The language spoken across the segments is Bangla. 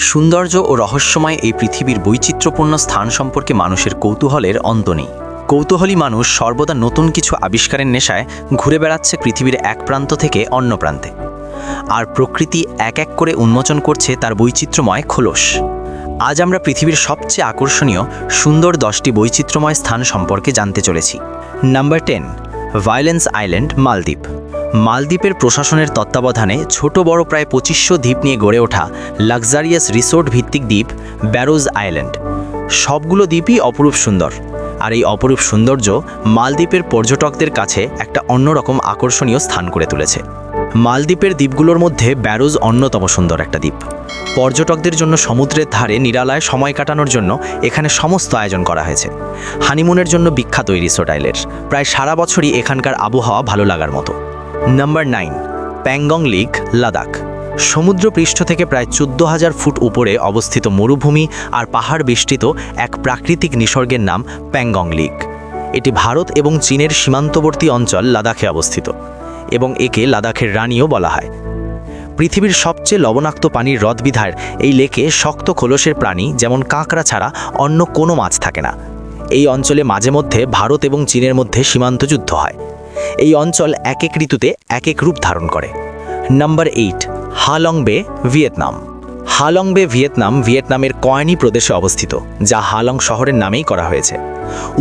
সৌন্দর্য ও রহস্যময় এই পৃথিবীর বৈচিত্র্যপূর্ণ স্থান সম্পর্কে মানুষের কৌতূহলের অন্ত নেই। কৌতূহলী মানুষ সর্বদা নতুন কিছু আবিষ্কারের নেশায় ঘুরে বেড়াচ্ছে পৃথিবীর এক প্রান্ত থেকে অন্য প্রান্তে। আর প্রকৃতি এক এক করে উন্মোচন করছে তার বৈচিত্র্যময় খোলস। আজ আমরা পৃথিবীর সবচেয়ে আকর্ষণীয় সুন্দর 10টি বৈচিত্র্যময় স্থান সম্পর্কে জানতে চলেছি। নাম্বার 10, ভায়োলেন্স আইল্যান্ড, মালদ্বীপ। মালদ্বীপের প্রশাসনের তত্ত্বাবধানে ছোট বড় প্রায় 2500 দ্বীপ নিয়ে গড়ে ওঠা লাক্সারিয়াস রিসোর্ট ভিত্তিক দ্বীপ ব্যারোজ আইল্যান্ড। সবগুলো দ্বীপই অপরূপ সুন্দর, আর এই অপরূপ সৌন্দর্য মালদ্বীপের পর্যটকদের কাছে একটা অন্যরকম আকর্ষণীয় স্থান করে তুলেছে। মালদ্বীপের দ্বীপগুলোর মধ্যে ব্যারোজ অন্যতম সুন্দর একটা দ্বীপ। পর্যটকদের জন্য সমুদ্রের ধারে নিরালায় সময় কাটানোর জন্য এখানে সমস্ত আয়োজন করা হয়েছে। হানিমুনের জন্য বিখ্যাত এই রিসোর্ট আইল্যান্ড, প্রায় সারা বছরই এখানকার আবহাওয়া ভালো লাগার মতো। Number 9, Pangong lake, Ladakh. সমুদ্রপৃষ্ঠ থেকে প্রায় 14,000 ফুট উপরে অবস্থিত মরুভূমি আর পাহাড় বেষ্টিত এক প্রাকৃতিক নিসর্গের নাম প্যাংগং লেক। এটি ভারত এবং চীনের সীমান্তবর্তী অঞ্চল লাদাখে অবস্থিত এবং একে লাদাখের রানীও বলা হয়। পৃথিবীর সবচেয়ে লবণাক্ত পানির হ্রদ বিধায় এই লেকে শক্ত খোলসের প্রাণী যেমন কাঁকড়া ছাড়া অন্য কোনো মাছ থাকে না। এই অঞ্চলে মাঝে মধ্যে ভারত এবং চীনের মধ্যে সীমান্ত যুদ্ধ হয়। এই অঞ্চল এক এক ঋতুতে এক এক রূপ ধারণ করে। নাম্বার 8, হালং বে, ভিয়েতনাম। হালং বে ভিয়েতনামের কয়নি প্রদেশে অবস্থিত, যা হালং শহরের নামেই করা হয়েছে।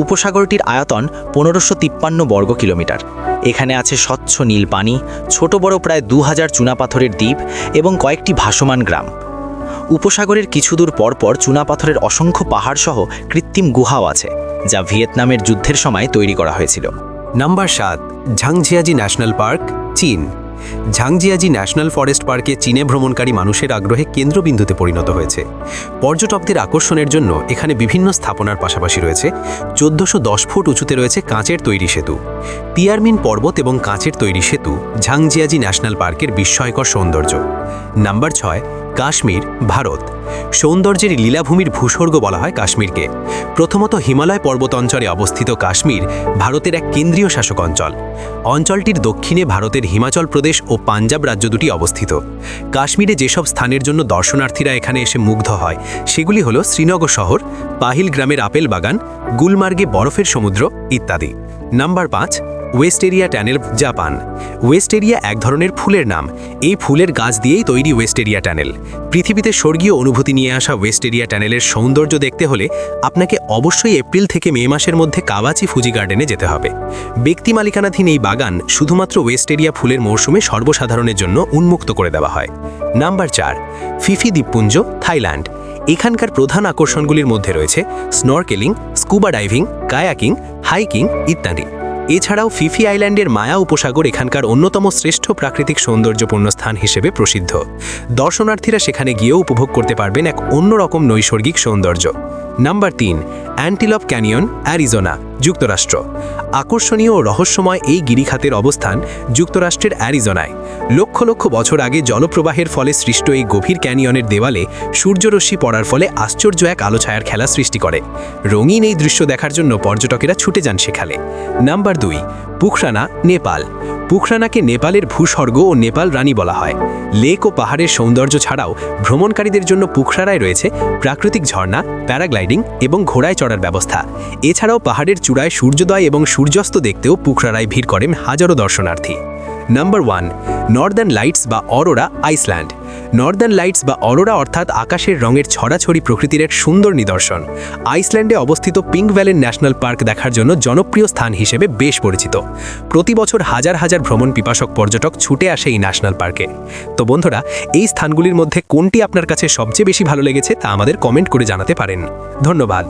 উপসাগরটির আয়তন 1553 বর্গ কিলোমিটার। এখানে আছে স্বচ্ছ নীল পানি, ছোট বড় প্রায় 2000 চুনাপাথরের দ্বীপ এবং কয়েকটি ভাসমান গ্রাম। উপসাগরের কিছু দূর পরপর চুনাপাথরের অসংখ্য পাহাড়সহ কৃত্রিম গুহাও আছে, যা ভিয়েতনামের যুদ্ধের সময় তৈরি করা হয়েছিল। নাম্বার 7, ঝাংজিয়াজি ন্যাশনাল পার্ক, চীন। ঝাংজিয়াজি ন্যাশনাল ফরেস্ট পার্কে চীনে ভ্রমণকারী মানুষের আগ্রহে কেন্দ্রবিন্দুতে পরিণত হয়েছে। পর্যটকদের আকর্ষণের জন্য এখানে বিভিন্ন স্থাপনার পাশাপাশি রয়েছে 1410 ফুট উঁচুতে রয়েছে কাঁচের তৈরি সেতু। তিয়ারমিন পর্বত এবং কাঁচের তৈরি সেতু ঝাংজিয়াজি ন্যাশনাল পার্কের বিস্ময়কর সৌন্দর্য। নাম্বার 6, কাশ্মীর, ভারত। সৌন্দর্যের লীলাভূমির ভূস্বর্গ বলা হয় কাশ্মীরকে। প্রথমত হিমালয় পর্বত অঞ্চলে অবস্থিত কাশ্মীর ভারতের এক কেন্দ্রীয় শাসক অঞ্চল। অঞ্চলটির দক্ষিণে ভারতের হিমাচল প্রদেশ ও পাঞ্জাব রাজ্য দুটি অবস্থিত। কাশ্মীরে যেসব স্থানের জন্য দর্শনার্থীরা এখানে এসে মুগ্ধ হয় সেগুলি হলো শ্রীনগর শহর, পাহিল গ্রামের আপেল বাগান, গুলমার্গে বরফের সমুদ্র ইত্যাদি। Number 5, West area tunnel, Japan. West area এক ধরনের ফুলের নাম। এই ফুলের গাছ দিয়েই তৈরি ওয়েস্ট এরিয়া টানেল। পৃথিবীতে স্বর্গীয় অনুভূতি নিয়ে আসা ওয়েস্ট এরিয়া টানেলের সৌন্দর্য দেখতে হলে আপনাকে অবশ্যই এপ্রিল থেকে মে মাসের মধ্যে কাওয়াচি ফুজি গার্ডেনে যেতে হবে। ব্যক্তি মালিকানাধীন এই বাগান শুধুমাত্র ওয়েস্ট এরিয়া ফুলের মৌসুমে সর্বসাধারণের জন্য উন্মুক্ত করে দেওয়া হয়। নাম্বার 4, ফিফি দ্বীপপুঞ্জ, থাইল্যান্ড। এখানকার প্রধান আকর্ষণগুলির মধ্যে রয়েছে snorkelling, scuba diving, kayaking, hiking ইত্যাদি। এছাড়াও ফিফি আইল্যান্ডের মায়া উপসাগর এখানকার অন্যতম শ্রেষ্ঠ প্রাকৃতিক সৌন্দর্যপূর্ণ স্থান হিসেবে প্রসিদ্ধ। দর্শনার্থীরা সেখানে গিয়েও উপভোগ করতে পারবেন এক অন্যরকম নৈসর্গিক সৌন্দর্য। নাম্বার 3, অ্যান্টিলপ ক্যানিয়ন, অ্যারিজোনা, যুক্তরাষ্ট্র। আকর্ষণীয় ও রহস্যময় এই গিরিখাতের অবস্থান যুক্তরাষ্ট্রের অ্যারিজোনায়। লক্ষ লক্ষ বছর আগে জলপ্রবাহের ফলে সৃষ্ট এই গভীর ক্যানিয়নের দেওয়ালে সূর্যরশ্মি পড়ার ফলে আশ্চর্য এক আলোছায়ার খেলা সৃষ্টি করে। রঙিন এই দৃশ্য দেখার জন্য পর্যটকেরা ছুটে যান সেখানে। নাম্বার 2, পুখরানা, নেপাল। পুখরানাকে নেপালের ভূস্বর্গ ও নেপাল রানী বলা হয়। লেক ও পাহাড়ের সৌন্দর্য ছাড়াও ভ্রমণকারীদের জন্য পুখরানায় রয়েছে প্রাকৃতিক ঝর্ণা, প্যারাগ্লাইডিং এবং ঘোড়ায় চড়ার ব্যবস্থা। এছাড়াও পাহাড়ের চূড়ায় সূর্যোদয় এবং সূর্যাস্ত দেখতেও পুখরানায় ভিড় করেন হাজারো দর্শনার্থী। নাম্বার 1, নর্দার্ন লাইটস বা অরোরা, আইসল্যান্ড। নর্দার্ন লাইটস বা অরোরা অর্থাৎ আকাশের রঙের ছড়াছড়ি প্রকৃতির এক সুন্দর নিদর্শন। আইসল্যান্ডে অবস্থিত পিঙ্ক ভ্যালি ন্যাশনাল পার্ক দেখার জন্য জনপ্রিয় স্থান হিসেবে বেশ পরিচিত। প্রতি বছর হাজার হাজার ভ্রমণ পিপাসক পর্যটক ছুটে আসে এই ন্যাশনাল পার্কে। তো বন্ধুরা, এই স্থানগুলির মধ্যে কোনটি আপনার কাছে সবচেয়ে বেশি ভালো লেগেছে তা আমাদের কমেন্ট করে জানাতে পারেন। ধন্যবাদ।